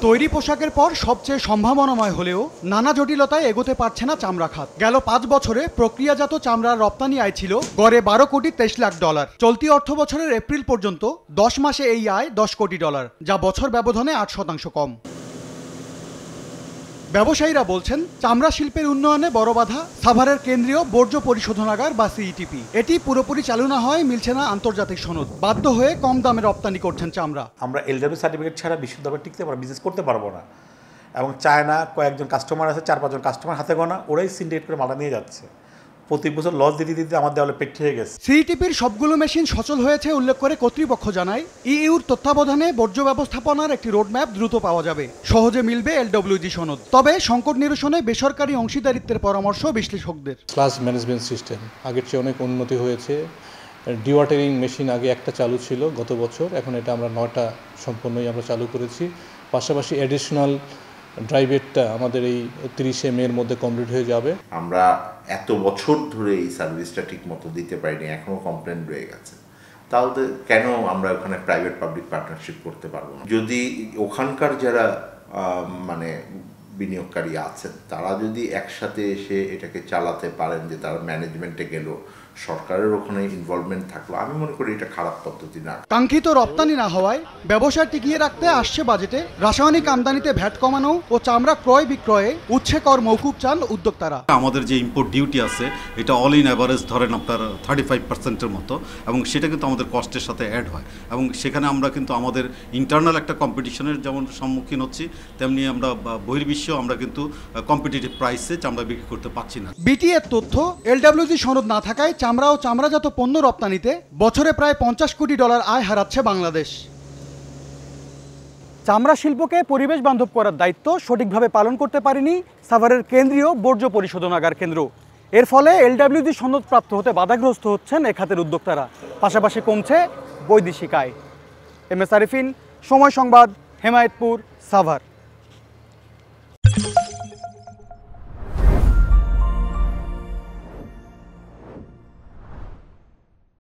তৈরি পোশাকের পর সবচেয়ে সম্ভাবনাময় হলেও নানা জটিলতায় এগোতে পারছে না চামড়া খাত। গেল 5 বছরে প্রক্রিয়াজাত চামড়ার রপ্তানি আয় ছিল গড়ে $12,30,00,000। চলতি অর্থ বছরের এপ্রিল পর্যন্ত 10 মাসে এই আয় $10 কোটি, যা বছর ব্যবধানে 8% কম। ব্যবসায়ীরা বলছেন, চামড়া শিল্পের উন্নয়নে বড় বাধা সাভারের কেন্দ্রীয় বর্জ্য পরিশোধনাগার বা সিইটিপি। এটি পুরোপুরি চালু না হয় মিলছে না আন্তর্জাতিক সনদ, বাধ্য হয়ে কম দামে রপ্তানি করছেন চামড়া। আমরা এলডব্লিউ সার্টিফিকেট ছাড়া বিশুদ্ধভাবে টিকতে পারবো, বিজনেস করতে পারবো না। এবং চায়না কয়েকজন কাস্টমার আছে, 4-5 জন কাস্টমার হাতে গোনা, ওরাই সিন্ডিকেট করে মালটা নিয়ে যাচ্ছে। প্রতি বছর লস দিতে দিতে আমার দেওয়ালে পেট হয়ে গেছে। সিইটিপির সবগুলো মেশিন সচল হয়েছে উল্লেখ করে কর্তৃপক্ষ জানায়, ইইউর তত্ত্বাবধানে বর্জ্য ব্যবস্থাপনার একটি রোডম্যাপ দ্রুত পাওয়া যাবে, সহজে মিলবে এলডব্লিউজি সনদ। তবে সংকট নিরসনে বেসরকারি অংশীদারিত্বের পরামর্শ বিশ্লেষকদের। ক্লাস ম্যানেজমেন্ট সিস্টেম আগের চেয়ে অনেক উন্নতি হয়েছে। ডিওয়াটারিং মেশিন আগে একটা চালু ছিল গত বছর, এখন এটা আমরা 9টা সম্পূর্ণই আমরা চালু করেছি। পাশাপাশি অ্যাডিশনাল ড্রাইভেটটা আমাদের এই 30 মে এর মধ্যে কমপ্লিট হয়ে যাবে। আমরা এত বছর ধরে এই সার্ভিসটা ঠিক মতো দিতে পারিনি, এখনও কমপ্লেন রয়ে গেছে। তাহলে কেন আমরা ওখানে প্রাইভেট পাবলিক পার্টনারশিপ করতে পারবো না? যদি ওখানকার যারা মানে বিনিয়োগকারী আছেন তারা যদি একসাথে এসে এটাকে চালাতে পারেন, যে তারা ম্যানেজমেন্টে গেল, সরকারের ওখানে ইনভলভমেন্ট থাকলো, আমি মনে করি এটা খারাপ পদ্ধতি না। কাঙ্ক্ষিত রপ্তানি না হওয়ায় ব্যবসা টিকিয়ে রাখতে আসছে বাজেটে রাসায়নিক আমদানিতে ভ্যাট কমানো ও চামড়া ক্রয় বিক্রয়ে উচ্ছে কর মওকুফ চান উদ্যোক্তারা। আমাদের যে ইম্পোর্ট ডিউটি আছে এটা অল ইন অ্যাভারেজ ধরেন আপনার 35%-এর মতো, এবং সেটা কিন্তু আমাদের কস্টের সাথে অ্যাড হয়, এবং সেখানে আমরা কিন্তু আমাদের ইন্টারনাল একটা কম্পিটিশনের যেমন সম্মুখীন হচ্ছি, তেমনি আমরা বহির্বিশ্বেও আমরা কিন্তু কম্পিটিটিভ প্রাইসে চামড়া বিক্রি করতে পারছি না। বিটিএর তথ্য, এলডব্লিউজি সনদ না থাকায় চামড়া ও চামড়াজাত পণ্য রপ্তানিতে বছরে প্রায় $50 কোটি আয় হারাচ্ছে বাংলাদেশ। চামড়া শিল্পকে পরিবেশ বান্ধব করার দায়িত্ব সঠিকভাবে পালন করতে পারেনি সাভারের কেন্দ্রীয় বর্জ্য পরিশোধনাগার কেন্দ্র। এর ফলে এলডব্লিউজি সনদ প্রাপ্ত হতে বাধাগ্রস্ত হচ্ছেন এ খাতের উদ্যোক্তারা, পাশাপাশি কমছে বৈদেশিক আয়। এম এস আরিফিন, সময় সংবাদ, হেমায়েতপুর, সাভার।